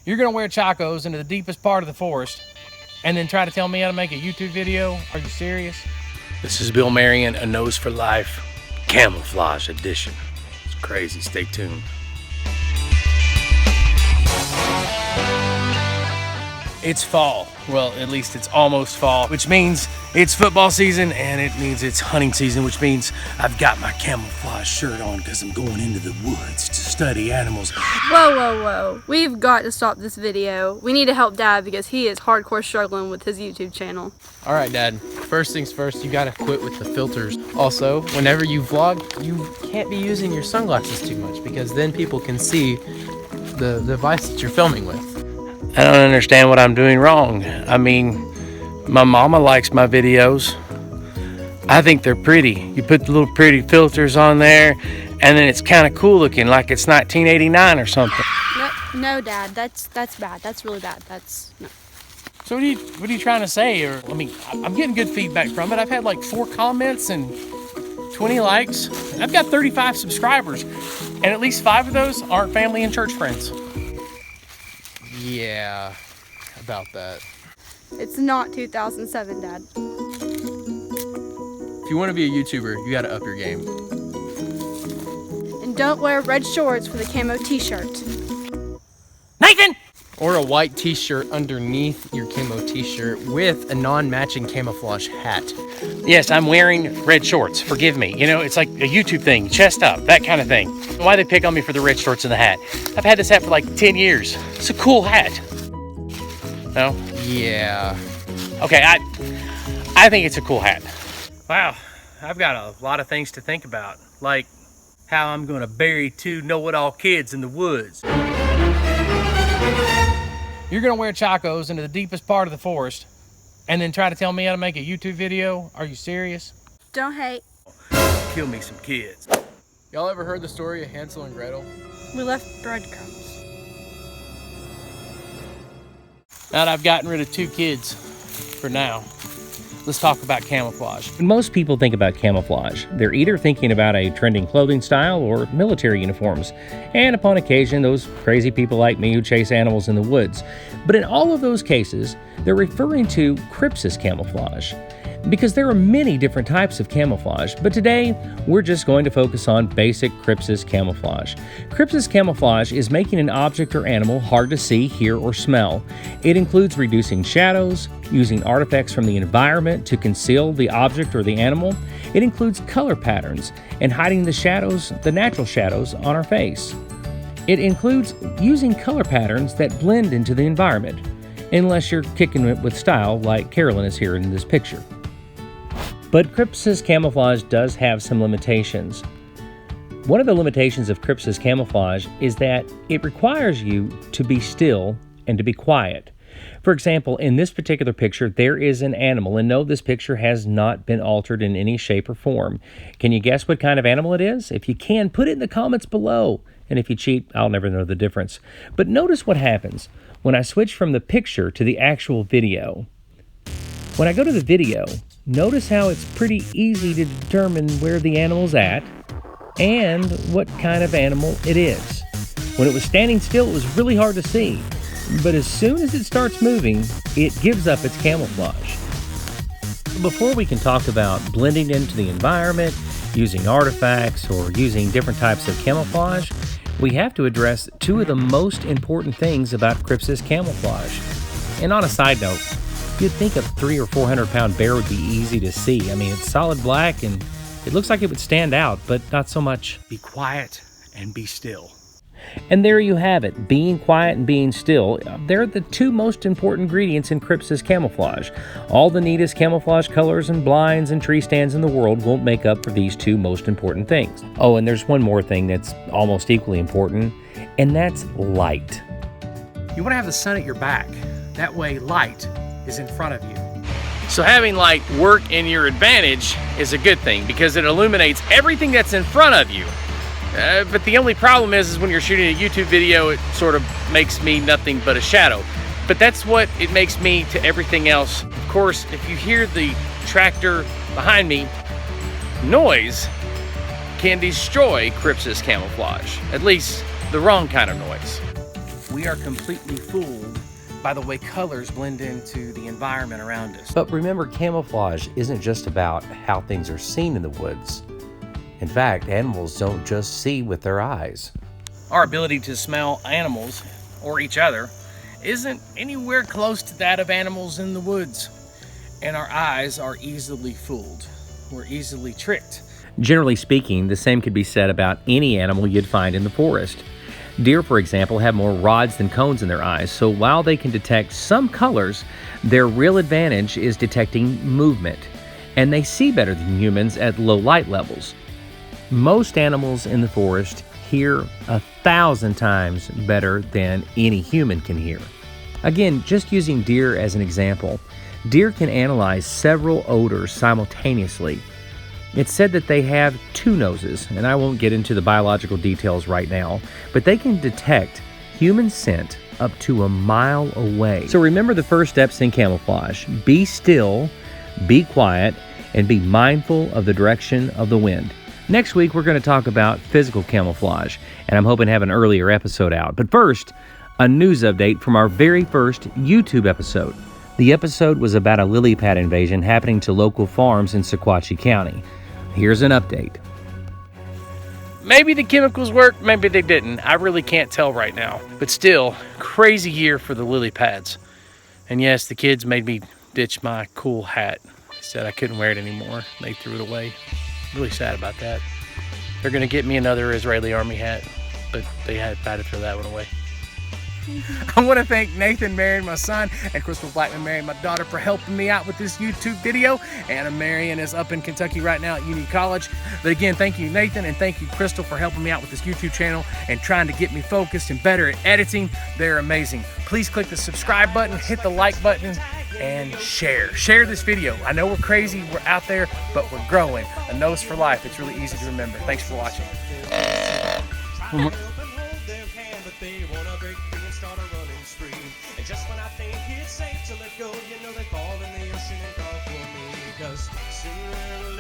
You're gonna wear chacos into the deepest part of the forest and then try to tell me how to make a YouTube video? Are you serious? This is Bill Marion, A Nose for Life, Camouflage Edition. It's crazy, stay tuned. It's fall. Well, at least it's almost fall, which means it's football season, and it means it's hunting season, which means I've got my camouflage shirt on because I'm going into the woods to study animals. Whoa, whoa, whoa. We've got to stop this video. We need to help Dad because he is hardcore struggling with his YouTube channel. All right, Dad. First things first, you gotta quit with the filters. Also, whenever you vlog, you can't be using your sunglasses too much because then people can see the device that you're filming with. I don't understand what I'm doing wrong. I mean, my mama likes my videos. I think they're pretty. You put the little pretty filters on there, and then it's kind of cool looking, like it's 1989 or something. No, Dad, that's bad. That's really bad. No. So what are you trying to say? Or I mean, I'm getting good feedback from it. I've had like 4 comments and 20 likes. I've got 35 subscribers, and at least 5 of those aren't family and church friends. Yeah, about that. It's not 2007, Dad. If you want to be a YouTuber, you gotta up your game. And don't wear red shorts with a camo t-shirt. Nathan! Or a white t-shirt underneath your camo t-shirt with a non-matching camouflage hat. Yes, I'm wearing red shorts. Forgive me. You know, it's like a YouTube thing, chest up, that kind of thing. Why they pick on me for the red shorts and the hat? I've had this hat for like 10 years. It's a cool hat. No? Yeah. Okay, I think it's a cool hat. Wow, I've got a lot of things to think about, like how I'm gonna bury 2 know-it-all kids in the woods. You're gonna wear chacos into the deepest part of the forest and then try to tell me how to make a YouTube video? Are you serious? Don't hate. Kill me some kids. Y'all ever heard the story of Hansel and Gretel? We left breadcrumbs. Now that I've gotten rid of 2 kids for now, let's talk about camouflage. When most people think about camouflage, they're either thinking about a trending clothing style or military uniforms, and upon occasion, those crazy people like me who chase animals in the woods. But in all of those cases, they're referring to Crypsis Camouflage, because there are many different types of camouflage, but today we're just going to focus on basic Crypsis Camouflage. Crypsis Camouflage is making an object or animal hard to see, hear, or smell. It includes reducing shadows, using artifacts from the environment to conceal the object or the animal. It includes color patterns and hiding the shadows, the natural shadows on our face. It includes using color patterns that blend into the environment, unless you're kicking it with style like Carolyn is here in this picture. But Crypsis Camouflage does have some limitations. One of the limitations of Crypsis Camouflage is that it requires you to be still and to be quiet. For example, in this particular picture, there is an animal, and no, this picture has not been altered in any shape or form. Can you guess what kind of animal it is? If you can, put it in the comments below. And if you cheat, I'll never know the difference. But notice what happens when I switch from the picture to the actual video. When I go to the video, notice how it's pretty easy to determine where the animal's at and what kind of animal it is. When it was standing still, it was really hard to see. But as soon as it starts moving, it gives up its camouflage. Before we can talk about blending into the environment, using artifacts, or using different types of camouflage, we have to address 2 of the most important things about Crypsis Camouflage. And on a side note, you'd think a 300 or 400 pound bear would be easy to see. I mean, it's solid black and it looks like it would stand out, but not so much. Be quiet and be still. And there you have it, being quiet and being still. They're the 2 most important ingredients in Crypsis Camouflage. All the neatest camouflage colors and blinds and tree stands in the world won't make up for these 2 most important things. Oh, and there's one more thing that's almost equally important, and that's light. You want to have the sun at your back. That way light is in front of you. So having light work in your advantage is a good thing because it illuminates everything that's in front of you. But the only problem is when you're shooting a YouTube video, it sort of makes me nothing but a shadow. But that's what it makes me to everything else. Of course, if you hear the tractor behind me, noise can destroy Crypsis Camouflage. At least the wrong kind of noise. we are completely fooled by the way colors blend into the environment around us. But remember, camouflage isn't just about how things are seen in the woods. In fact, animals don't just see with their eyes. Our ability to smell animals or each other isn't anywhere close to that of animals in the woods. And our eyes are easily fooled. We're easily tricked. Generally speaking, the same could be said about any animal you'd find in the forest. Deer, for example, have more rods than cones in their eyes, so while they can detect some colors, their real advantage is detecting movement, and they see better than humans at low light levels. Most animals in the forest hear 1,000 times better than any human can hear. Again, just using deer as an example, deer can analyze several odors simultaneously. It's said that they have 2 noses, and I won't get into the biological details right now, but they can detect human scent up to a mile away. So remember the first steps in camouflage. Be still, be quiet, and be mindful of the direction of the wind. Next week, we're going to talk about physical camouflage, and I'm hoping to have an earlier episode out. But first, a news update from our very first YouTube episode. The episode was about a lily pad invasion happening to local farms in Sequatchie County. Here's an update. Maybe the chemicals worked, maybe they didn't. I really can't tell right now. But still, crazy year for the lily pads. And yes, the kids made me ditch my cool hat. They said I couldn't wear it anymore. They threw it away. Really sad about that. They're gonna get me another Israeli army hat, but they had to throw that one away. I want to thank Nathan marrying my son and Crystal Blackman marrying my daughter for helping me out with this YouTube video. Anna Marion is up in Kentucky right now at Union College. But again, thank you Nathan and thank you Crystal for helping me out with this YouTube channel and trying to get me focused and better at editing. They're amazing. Please click the subscribe button, hit the like button, and share. Share this video. I know we're crazy, we're out there, but we're growing. A nose for life. It's really easy to remember. Thanks for watching. They wanna break free and start a running spree. And just when I think it's safe to let go, you know they fall in the ocean and call for me. 'Cause sooner or